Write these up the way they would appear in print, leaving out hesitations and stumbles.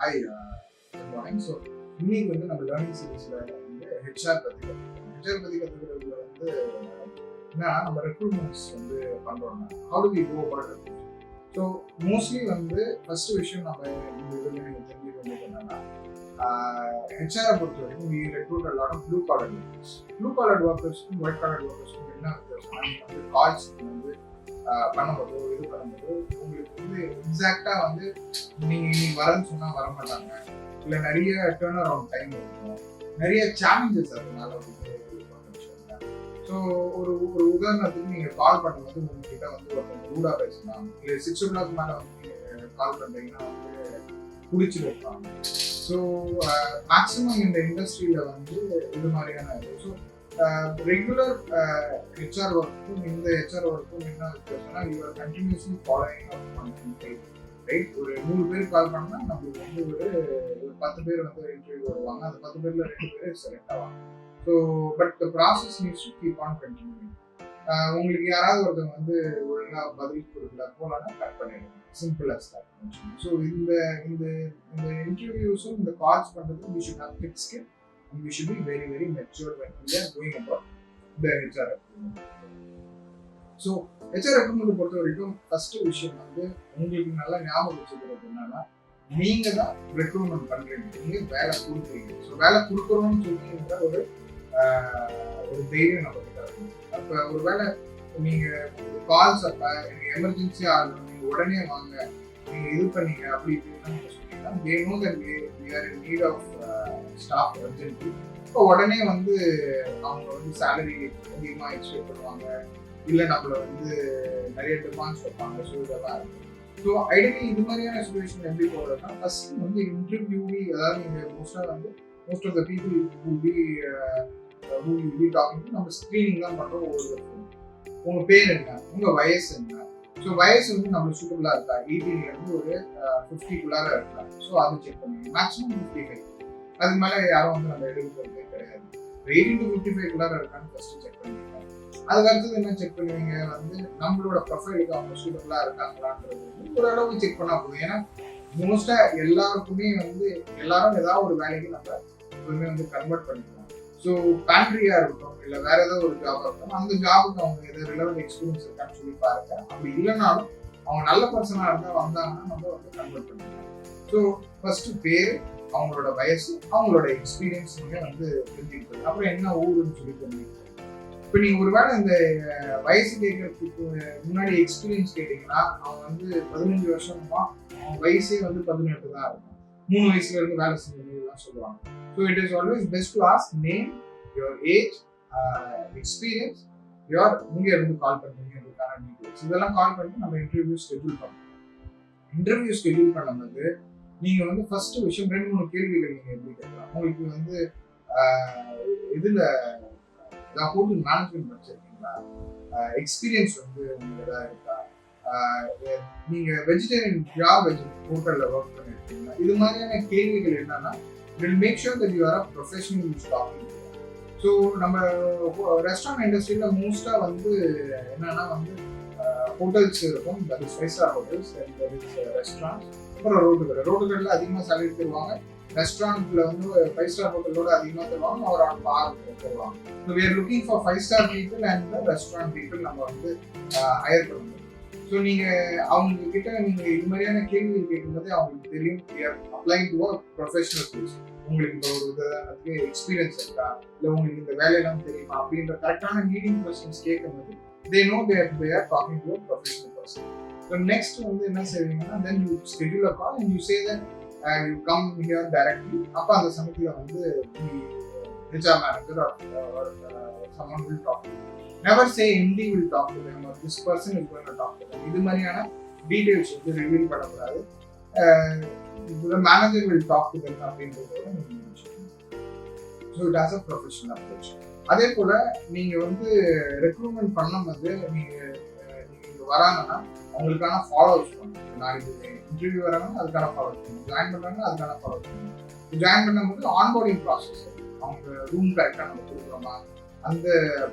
Hi, good morning. So இன்னைக்கு வந்து நம்ம லேர்னிங் சீரீஸில் வந்து ஹெச்ஆர் பற்றி கற்றுக்கிறோம். ஹெச்ஆர் பற்றி கற்றுக்கிறதுல வந்து என்னன்னா நம்ம ரெக்ரூட்மெண்ட்ஸ் வந்து பண்ணுறோம்னா how do we go about it. So mostly வந்து ஃபர்ஸ்ட் விஷயம் நம்ம இந்த இதில் நீங்கள் தெரிஞ்சுக்க வேண்டியது என்னன்னா ஹெச்ஆரை பொறுத்த வரைக்கும் வி ரெக்ரூட் எல்லாரும் blue collar workers. Blue collar ஒர்க்கர்ஸ்க்கும் ஒயிட் காலர் ஒர்க்கர்ஸ்க்கும் என்ன வித்தியாசம்னா நீங்கள் வந்து கால்ஸ் வந்து பண்ணும்போது இது பண்ணும்போது உங்களுக்கு வந்து எக்ஸாக்டாக வந்து நீங்கள் இன்னைக்கு வரேன்னு சொன்னால் வர மாட்டாங்க. இல்லை நிறைய டேர்ன் அரவுண்ட் டைம் இருக்கும், நிறைய சேலஞ்சஸ் அதனால வந்து ஸோ ஒரு ஒரு உதாரணத்துக்கு நீங்கள் கால் பண்ணும்போது உங்ககிட்ட வந்து ஒருத்தவங்க ரூடாக பேசலாம், இல்லை 6 o'clock மேலே வந்து நீங்கள் கால் பண்ணுறீங்கன்னா வந்து பிடிச்சி வைப்பாங்க. ஸோ மேக்ஸிமம் இந்த இண்டஸ்ட்ரியில் வந்து இது மாதிரியான இது. ஸோ ரெகுலர் ஹெச்ஆர் ஒர்க்கும் இந்த ஹெச்ஆர் ஒர்க்கும் என்ன வித்தியாசம்னா you're continuously following up on right. ஒரு 100 பேர் கால் பண்ணால் நம்மளுக்கு வந்து ஒரு 10 பேர் வந்து இன்டர்வியூ வருவாங்க. அந்த 10 பேர்ல 2 பேர் செலக்ட் ஆவாங்க. So but the process needs to keep on continuing. உங்களுக்கு யாராவது ஒருத்தவங்க வந்து ஒழுங்காக பதில் கொடுக்கல போலன்னா கட் பண்ணிடுங்க. Simple as that. ஸோ இந்த இந்த இந்த இன்டர்வியூஸும் இந்த கால்ஸ் பண்ணுறதுக்கு we should have thick skin and we should be very very mature when we are going about the HR recruitment. So HR recruitment பொறுத்த வரைக்கும் ஃபர்ஸ்ட் விஷயம் வந்து உங்களுக்கு நல்லா ஞாபகம் வச்சுக்கிறது என்னன்னா நீங்க தான் ரெக்ரூட்மெண்ட் பண்றீங்க, நீங்க வேலை கொடுக்குறீங்க. ஸோ வேலை கொடுக்குறோம்னு சொல்லி ஒரு ஒரு தைரியம் நம்ம கிட்ட இருக்கும். அப்போ ஒரு வேலை நீங்க கால்ஸ் அப்ப எனக்கு எமர்ஜென்சி ஆகணும், நீங்க உடனே வாங்க, நீங்க இது பண்ணீங்க அப்படி இப்படின்னு சொன்னீங்கன்னா they know that we are in need of staff urgently. இப்போ உடனே வந்து அவங்க வந்து சேலரி அதிகமாக எக்ஸ்பெக்ட் பண்ணுவாங்க, இல்லை நம்மளை வந்து நிறைய டிமாண்ட்ஸ் வைப்பாங்க. ஸோ இதெல்லாம் இருக்கு. ஸோ ஐடியலி இது மாதிரியான சுச்சுவேஷன் எப்படி போகிறதுனா ஃபர்ஸ்ட் வந்து இன்டர்வியூவி, அதாவது நீங்கள் most of the people who you be talking to நம்ம ஸ்க்ரீனிங் தான் பண்ணுறோம். உங்கள் பேர் என்ன, உங்கள் வயசு என்ன. ஸோ வயசு வந்து நம்மளுக்கு சூட்டபுளாக இருக்கா, 18 ஒரு 50 இருக்கா. ஸோ அது செக் பண்ணுவீங்க. மேக்ஸிமம் 55. அதுக்கு மேலே யாரும் வந்து நம்ம எடுக்க போகிறதே கிடையாது. 18 to 55 இருக்கான்னு ஃபர்ஸ்ட் செக் பண்ணுவீங்க. அதுக்கு அடுத்தது என்ன செக் பண்ணுவீங்க வந்து நம்மளோட ப்ரொஃபைலுக்கு அவங்க சூட்டபுளாக இருக்காங்களான்றது வந்து ஓரளவுக்கு செக் பண்ணால் போதும். ஏன்னா மோஸ்ட்டாக எல்லாருக்குமே வந்து எல்லாரும் ஏதாவது ஒரு வேலைக்கு நம்ம எப்பவுமே வந்து கன்வெர்ட் பண்ணிக்கலாம். ஸோ பேண்ட்ரியாக இருக்கட்டும், இல்லை வேற ஏதாவது ஒரு ஜாப் இருக்கட்டும், அந்த ஜாபுக்கு அவங்க எதாவது ரிலவெண்ட் எக்ஸ்பீரியன்ஸ் இருக்கான்னு சொல்லி பாருங்க. அப்படி இல்லைனாலும் அவங்க நல்ல பர்சனாக இருந்தால் வந்தாங்கன்னா நம்ம வந்து கன்வெர்ட் பண்ணிக்கலாம். ஸோ ஃபர்ஸ்ட் பேர், அவங்களோட வயசு, அவங்களோட எக்ஸ்பீரியன்ஸ் நீங்கள் வந்து தெரிஞ்சுக்கிட்டு அப்புறம் என்ன ஊருன்னு சொல்லி தெரிஞ்சுக்கிட்டு. இப்போ நீங்கள் ஒரு வேளை இந்த வயசு கேட்கறதுக்கு முன்னாடி எக்ஸ்பீரியன்ஸ் கேட்டீங்கன்னா அவங்க வந்து 15 வருஷமா அவங்க வயசே வந்து 18 தான் இருக்கும். 3 வயசுல இருந்து வேலை செஞ்சதுலாம் சொல்லுவாங்க. So it is always best to ask name, your age, experience, இங்கே இருந்து கால் பண்ணுறீங்கிறதுக்கான டீட்டெயில்ஸ். இதெல்லாம் கால் பண்ணி நம்ம இன்டர்வியூ ஸ்கெட்யூல் பண்ணணும். இன்டர்வியூ ஸ்கெட்யூல் பண்ணும்போது நீங்கள் வந்து ஃபர்ஸ்ட் விஷயம் 2-3 கேள்விகள் நீங்கள் எப்படி கேட்கலாம். உங்களுக்கு வந்து இதில் ஹோட்டல் மேனேஜ்மெண்ட் படிச்சிருக்கீங்களா, எக்ஸ்பீரியன்ஸ் வந்து உங்களுக்கு எதாவது இருக்கா, நீங்கள் வெஜிடேரியன் ஹோட்டலில் ஒர்க் பண்ணியிருக்கீங்களா. இது மாதிரியான கேள்விகள் என்னன்னா will make sure that you are a professional who's talking to you. So நம்ம ரெஸ்டாரண்ட் இண்டஸ்ட்ரியில் மோஸ்ட்டாக வந்து என்னன்னா வந்து ஹோட்டல்ஸ் இருக்கும், that is 5-star hotels, that is restaurants. அப்புறம் ரோட்டுகளில் அதிகமாக சேலரி தருவாங்க. ரெஸ்டாரண்ட்ல வந்து 5-star ஹோட்டலோட அதிகமாக தருவாங்க, ஒரு ஆன் பார் தருவாங்க. So we are looking for 5-star people and the restaurant people நம்ம வந்து ஹையர் பண்ணணும். ஸோ நீங்கள் அவங்க கிட்ட நீங்கள் இது மாதிரியான கேள்விகள் கேட்கும்போதே அவங்களுக்கு தெரியும் அப்ளைங் டு அ ப்ரொஃபஷனல் கோர்ஸ். உங்களுக்கு இப்போ ஒரு உதாரணத்துக்கு எக்ஸ்பீரியன்ஸ் இருக்கா, இல்லை உங்களுக்கு இந்த வேலையெல்லாம் தெரியுமா அப்படின்ற கரெக்டான லீடிங் கொஸ்டின்ஸ் கேட்கும்போது they know they are talking to a professional person. So next வந்து என்ன செய்வீங்கன்னா then you schedule a call and you say that you come here directly. அப்போ அந்த சமயத்தில் வந்து HR manager or someone will talk to you. Never say MD will talk to them or this person is going to talk to them. இது மாதிரியான details வந்து reveal பண்ணக்கூடாது. The manager will talk to them அப்படின்றத நீங்கள் முடிச்சுக்கணும். So it has a professional approach. அதே போல் நீங்கள் வந்து ரெக்ரூட்மெண்ட் பண்ணும்போது நீங்கள் இங்கே வராங்கன்னா அவங்களுக்கான ஃபாலோஅப்ஸ் பண்ணணும். நாளைக்கு இன்டர்வியூ வராங்கன்னா அதுக்கான ஃபாலோஅப் பண்ணணும், ஜாயின் பண்ணுறாங்கன்னா அதுக்கான ஃபாலோஅப் பண்ணணும். ஜாயின் பண்ணும்போது ஆன்போர்டிங் ப்ராசஸ், அவங்க ரூம் கரெக்டாக நம்ம கொடுக்குறோமா, அந்த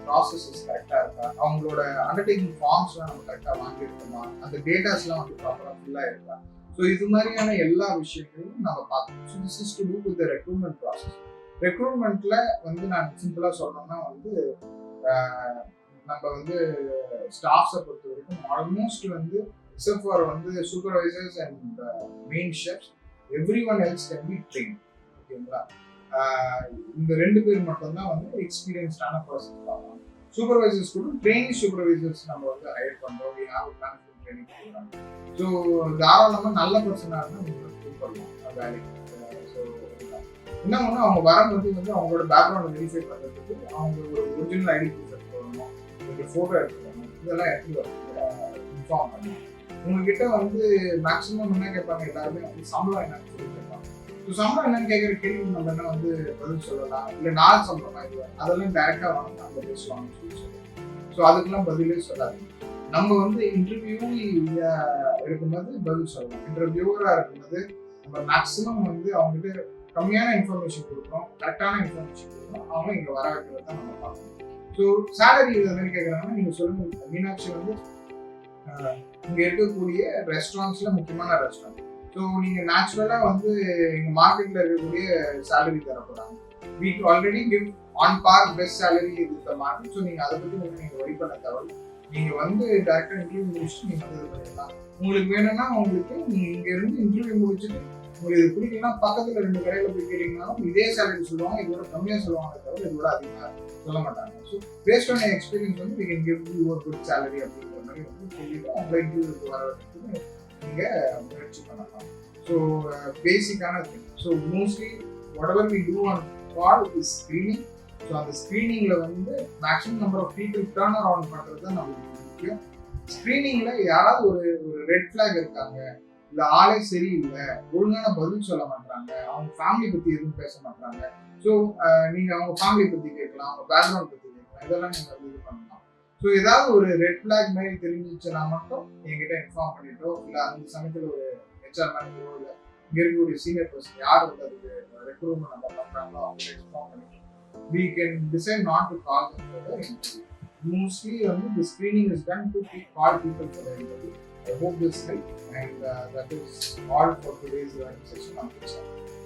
ப்ராசஸஸ் கரெக்டாக இருக்கா, அவங்களோட அண்டர்டேக்கிங் ஃபார்ம்ஸ்லாம் நம்ம கரெக்டாக வாங்கியிருக்கோமா, அந்த டேட்டாஸ்லாம் வந்து ப்ராப்பராக ஃபுல்லாக இருக்கா. ஸோ இது மாதிரியான எல்லா விஷயங்களையும் நம்ம பார்க்கணும். So this is to do with recruitment process. ரெக்ரூட்மெண்ட்ல வந்து நான் சிம்பிளா சொல்லணும்னா வந்து நம்ம வந்து ஸ்டாஃப்ஸை பொறுத்த வரைக்கும் ஆல்மோஸ்ட் வந்து எக்ஸப்ட் ஃபார் வந்து supervisors and main chefs every one else can be train. ஓகேங்களா? இந்த 2 பேர் மட்டும்தான் வந்து எக்ஸ்பீரியன்ஸ்டான பர்சன்ஸ் ஆகும். சூப்பர்வைசர்ஸ் கூட ட்ரெயினிங் சூப்பர்வைசர்ஸ் நம்ம வந்து ஹையர் பண்றோம். ட்ரைனிங் கொடுக்குறாங்க. ஸோ தாராளமாக நல்ல பர்சனாக இருந்தால் நீங்கள் கூப்பிடலாம் வேலைக்கு. ஸோ இன்னொன்று அவங்க வரும்போது வந்து அவங்களோட பேக்ரவுண்டை வெரிஃபை பண்ணுறதுக்கு அவங்க ஒரு ஒரிஜினல் ஐடி ப்ரூஃப் எடுத்து வரணும், ஒரு ஃபோட்டோ எடுத்து வரணும், இதெல்லாம் எடுத்து இன்ஃபார்ம் பண்ணணும். உங்ககிட்ட வந்து மேக்ஸிமம் என்ன கேட்பாங்க, எல்லாருமே வந்து சம்பளம் என்னன்னு சொல்லி கேட்பாங்க. ஸோ சம்பளம் என்னன்னு கேட்குற கேள்வி நம்ம என்ன வந்து பதில் சொல்லலாம், இல்லை நாள் சம்பளமா இது அதெல்லாம் டைரெக்டாக வாங்க நம்ம பேசுவாங்கன்னு சொல்லி சொல்லுவோம். ஸோ அதுக்கெல்லாம் பதிலே சொல்லாதீங்க. நம்ம வந்து இன்டர்வியூ இருக்கும்போது பதில் சொல்லலாம். இன்டர்வியூவரா இருக்கும்போது நம்ம மேக்ஸிமம் வந்து அவங்ககிட்ட கம்மியான இன்ஃபர்மேஷன் கொடுக்குறோம், கரெக்டான இன்ஃபர்மேஷன் கொடுக்குறோம், அவங்க இங்க வர வைக்கிறது தான் நம்ம பார்க்கணும். ஸோ சேலரி இது மாதிரி கேட்குறாங்கன்னா நீங்க சொல்லுங்க, மீனாட்சி வந்து இங்க இருக்கக்கூடிய ரெஸ்டாரண்ட்ஸ்ல முக்கியமான ரெஸ்டாரண்ட். ஸோ நீங்க நேச்சுரலா வந்து எங்க மார்க்கெட்ல இருக்கக்கூடிய salary தரப்போறாங்க. we already give on par best salary with the market. So நீங்க அதை பத்தி நீங்க வரி பண்ண தேவை. நீங்க வந்து டைரக்டா இன்டர்வியூ முடிச்சுட்டு நீங்க வந்து பண்ணிடலாம். உங்களுக்கு வேணும்னா உங்களுக்கு நீங்க இங்க இருந்து இன்டர்வியூ முடிச்சுட்டு உங்களுக்கு இது பிடிக்கலன்னா பக்கத்துல 2 கடையில போய் கேட்டீங்கன்னாலும் இதே சேலரி சொல்லுவாங்க, இதோட கம்மியா சொல்லுவாங்க தவிர இதோட அதிகமா சொல்ல மாட்டாங்க. ஸோ பேஸ்ட் ஆன் எக்ஸ்பீரியன்ஸ் வந்து we can give you a good salary அப்படிங்கிற மாதிரி வந்து சொல்லிட்டு உங்களை இன்டர்வியூக்கு வர வைக்கிறதுக்கு நீங்க முயற்சி பண்ணலாம். ஸோ பேசிக்கான thing. So mostly whatever we do on call is screening. So அந்த ஸ்க்ரீனிங்ல வந்து maximum number of people turn around பண்றது தான் நம்மளுக்கு முக்கியம். ஸ்க்ரீனிங்ல யாராவது ஒரு ரெட் ஃபிளாக் இருக்காங்க, இல்ல ஆளே சரியில்லை, ஒழுங்கான பதில் சொல்ல மாட்டாங்க, அவங்க ஃபேமிலி பத்தி எதுவும் பேச மாட்டாங்க. ஸோ நீங்க அவங்க ஃபேமிலி பத்தி கேட்கலாம், அவங்க பேக்ரவுண்ட் பத்தி கேட்கலாம், இதெல்லாம் நீங்க வந்து இது பண்ணலாம். ஸோ ஏதாவது ஒரு ரெட் ஃபிளாக் மாதிரி தெரிஞ்சிச்சுன்னா மட்டும் என்கிட்ட இன்ஃபார்ம் பண்ணிட்டோ, இல்லை அந்த சமயத்தில் ஒரு ஹெச்ஆர் மேனேஜரோ இல்லை இங்க இருக்கக்கூடிய சீனியர் பர்சன் யார் வந்து அதுக்கு ரெக்ரூட்மெண்ட் நம்ம பண்றாங்களோ அவங்க இன்ஃபார்ம் பண்ணிட்டு we can decide not to call them for the interview. Mostly the screening is done to call people for the interview. I hope this helped, and that is all for today's learning session on this.